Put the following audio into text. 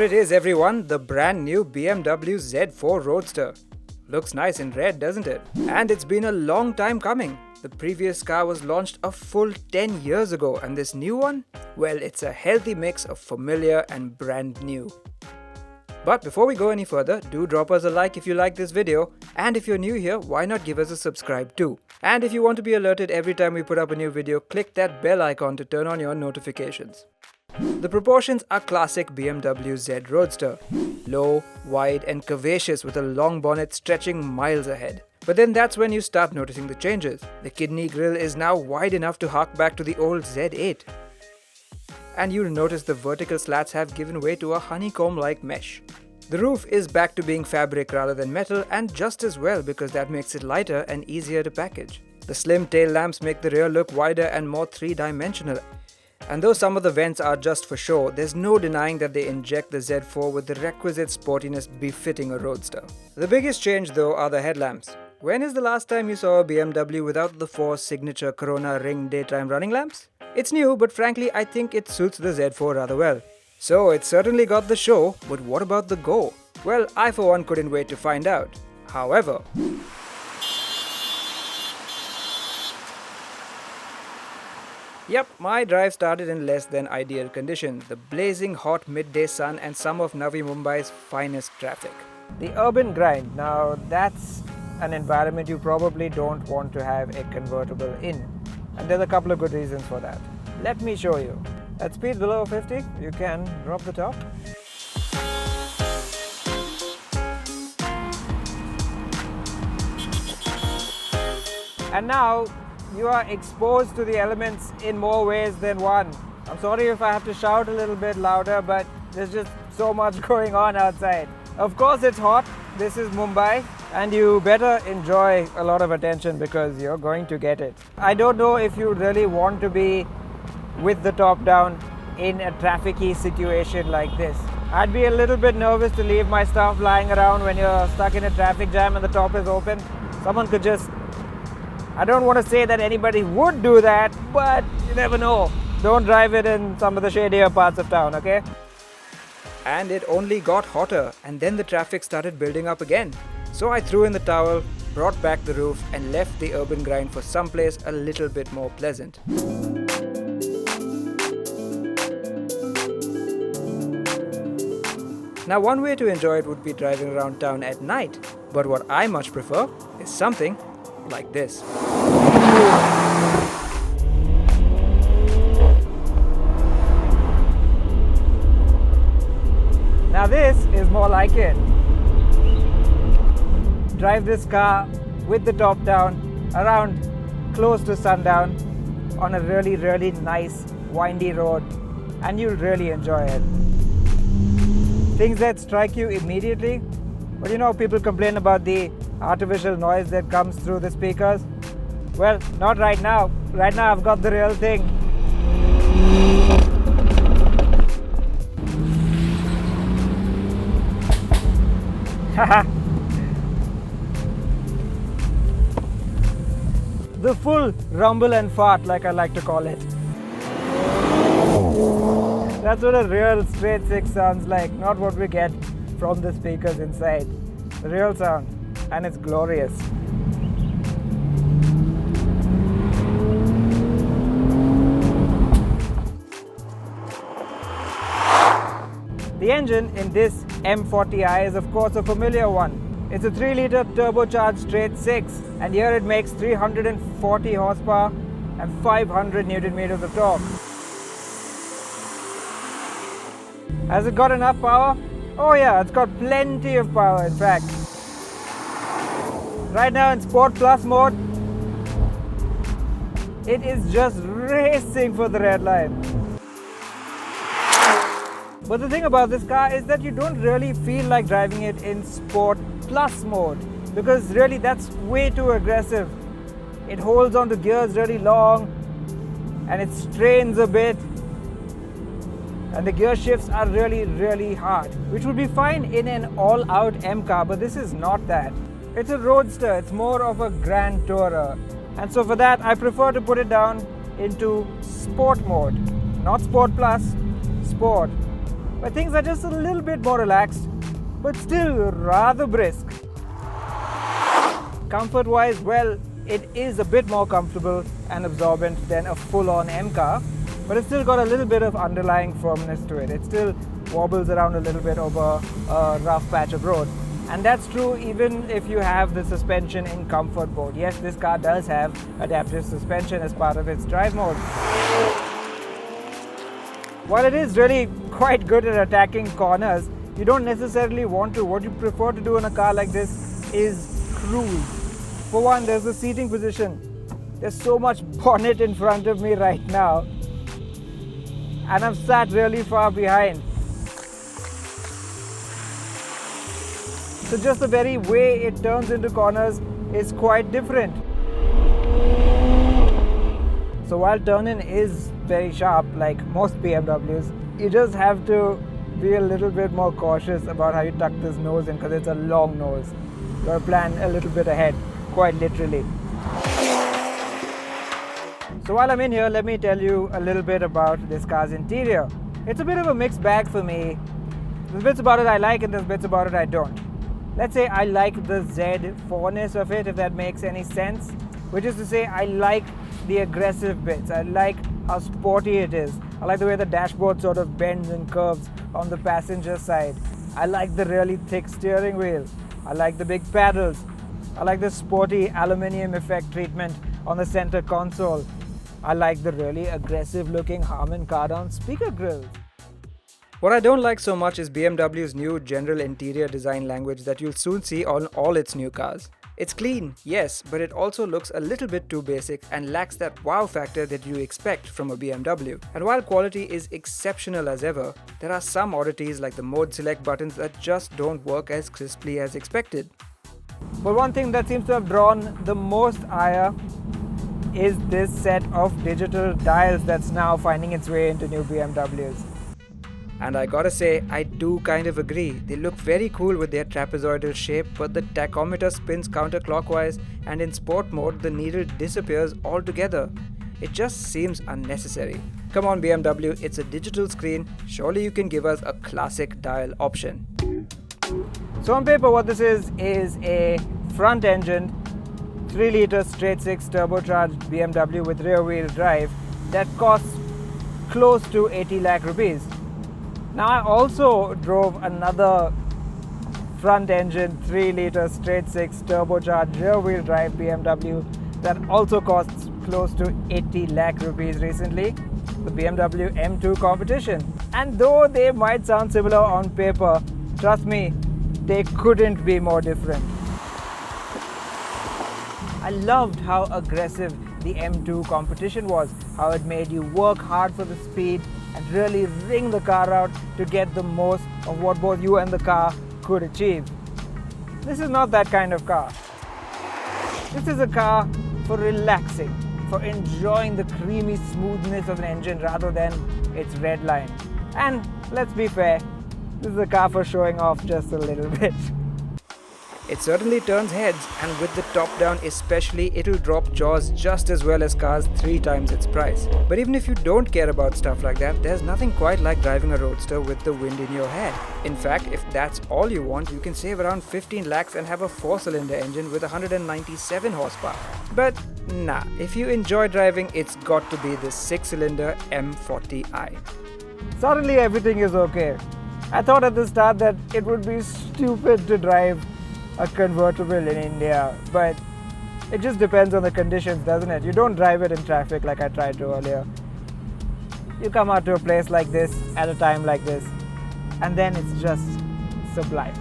it is everyone, the brand new BMW Z4 Roadster. Looks nice in red, doesn't it? And it's been a long time coming. The previous car was launched a full 10 years ago, and this new one? Well, it's a healthy mix of familiar and brand new. But before we go any further, do drop us a like if you like this video, and if you're new here, why not give us a subscribe too? And if you want to be alerted every time we put up a new video, click that bell icon to turn on your notifications. The proportions are classic BMW Z Roadster. Low, wide and curvaceous with a long bonnet stretching miles ahead. But then that's when you start noticing the changes. The kidney grille is now wide enough to hark back to the old Z8. And you'll notice the vertical slats have given way to a honeycomb-like mesh. The roof is back to being fabric rather than metal, and just as well because that makes it lighter and easier to package. The slim tail lamps make the rear look wider and more three-dimensional. And though some of the vents are just for show, there's no denying that they inject the Z4 with the requisite sportiness befitting a roadster. The biggest change though are the headlamps. When is the last time you saw a BMW without the 4 signature Corona Ring daytime running lamps? It's new, but frankly I think it suits the Z4 rather well. So it certainly got the show, but what about the go? Well, I for one couldn't wait to find out. However, yep, my drive started in less than ideal conditions, the blazing hot midday sun and some of Navi Mumbai's finest traffic. The urban grind, now that's an environment you probably don't want to have a convertible in. And there's a couple of good reasons for that. Let me show you. At speed below 50, you can drop the top. And now you are exposed to the elements in more ways than one. I'm sorry if I have to shout a little bit louder, but there's just so much going on outside. Of course it's hot, this is Mumbai, and you better enjoy a lot of attention because you're going to get it. I don't know if you really want to be with the top down in a trafficy situation like this. I'd be a little bit nervous to leave my stuff lying around when you're stuck in a traffic jam and the top is open. Someone could just... I don't want to say that anybody would do that, but you never know. Don't drive it in some of the shadier parts of town, okay? And it only got hotter, and then the traffic started building up again. So I threw in the towel, brought back the roof, and left the urban grind for someplace a little bit more pleasant. Now, one way to enjoy it would be driving around town at night, but what I much prefer is something like this. Now this is more like it. Drive this car with the top down around close to sundown on a really, really nice windy road, and you'll really enjoy it. Things that strike you immediately, well, you know, people complain about the artificial noise that comes through the speakers. Well, not right now. Right now I've got the real thing. The full rumble and fart, like I like to call it. That's what a real straight 6 sounds like, not what we get from the speakers inside. The real sound, and it's glorious. The engine in this M40i is of course a familiar one. It's a 3-litre turbocharged straight 6, and here it makes 340 horsepower and 500 Newton meters of torque. Has it got enough power? Oh yeah, it's got plenty of power in fact. Right now in Sport Plus mode, it is just racing for the red line. But the thing about this car is that you don't really feel like driving it in Sport Plus mode, because really that's way too aggressive. It holds onto gears really long and it strains a bit, and the gear shifts are really, really hard, which would be fine in an all-out M car, but this is not that. It's a roadster, it's more of a grand tourer, and so for that I prefer to put it down into Sport mode. Not Sport Plus, Sport. where things are just a little bit more relaxed, but still rather brisk. Comfort-wise, well, it is a bit more comfortable and absorbent than a full-on M car, but it's still got a little bit of underlying firmness to it. It still wobbles around a little bit over a rough patch of road. And that's true even if you have the suspension in comfort mode. Yes, this car does have adaptive suspension as part of its drive mode. While it is really quite good at attacking corners, you don't necessarily want to. What you prefer to do in a car like this is cruise. For one, there's the seating position. There's so much bonnet in front of me right now, and I'm sat really far behind. So just the very way it turns into corners is quite different. So while turn-in is very sharp, like most BMWs, you just have to be a little bit more cautious about how you tuck this nose in, because it's a long nose. You gotta plan a little bit ahead, quite literally. So while I'm in here, let me tell you a little bit about this car's interior. It's a bit of a mixed bag for me. There's bits about it I like and there's bits about it I don't. Let's say I like the Z4-ness of it, if that makes any sense. Which is to say, I like the aggressive bits. I like how sporty it is. I like the way the dashboard sort of bends and curves on the passenger side. I like the really thick steering wheel. I like the big paddles. I like the sporty aluminium effect treatment on the center console. I like the really aggressive looking Harman Kardon speaker grills. What I don't like so much is BMW's new general interior design language that you'll soon see on all its new cars. It's clean, yes, but it also looks a little bit too basic and lacks that wow factor that you expect from a BMW. And while quality is exceptional as ever, there are some oddities like the mode select buttons that just don't work as crisply as expected. But one thing that seems to have drawn the most ire is this set of digital dials that's now finding its way into new BMWs. And I gotta say, I do kind of agree. They look very cool with their trapezoidal shape, but the tachometer spins counterclockwise and in sport mode the needle disappears altogether. It just seems unnecessary. Come on BMW, it's a digital screen. Surely you can give us a classic dial option. So on paper what this is a front-engined 3-litre straight-six turbocharged BMW with rear-wheel drive that costs close to 80 lakh rupees. Now I also drove another front-engine 3-litre straight-six turbocharged rear-wheel drive BMW that also costs close to 80 lakh rupees recently, the BMW M2 Competition. And though they might sound similar on paper, trust me, they couldn't be more different. I loved how aggressive the M2 Competition was, how it made you work hard for the speed and really wring the car out to get the most of what both you and the car could achieve. This is not that kind of car. This is a car for relaxing, for enjoying the creamy smoothness of an engine rather than its red line. And let's be fair, this is a car for showing off just a little bit. It certainly turns heads, and with the top down especially, it'll drop jaws just as well as cars 3 times its price. But even if you don't care about stuff like that, there's nothing quite like driving a Roadster with the wind in your hair. In fact, if that's all you want, you can save around 15 lakhs and have a 4-cylinder engine with 197 horsepower. But nah, if you enjoy driving, it's got to be the 6-cylinder M40i. Suddenly everything is okay. I thought at the start that it would be stupid to drive a convertible in India, but it just depends on the conditions, doesn't it? You don't drive it in traffic like I tried to earlier. You come out to a place like this at a time like this, and then it's just sublime.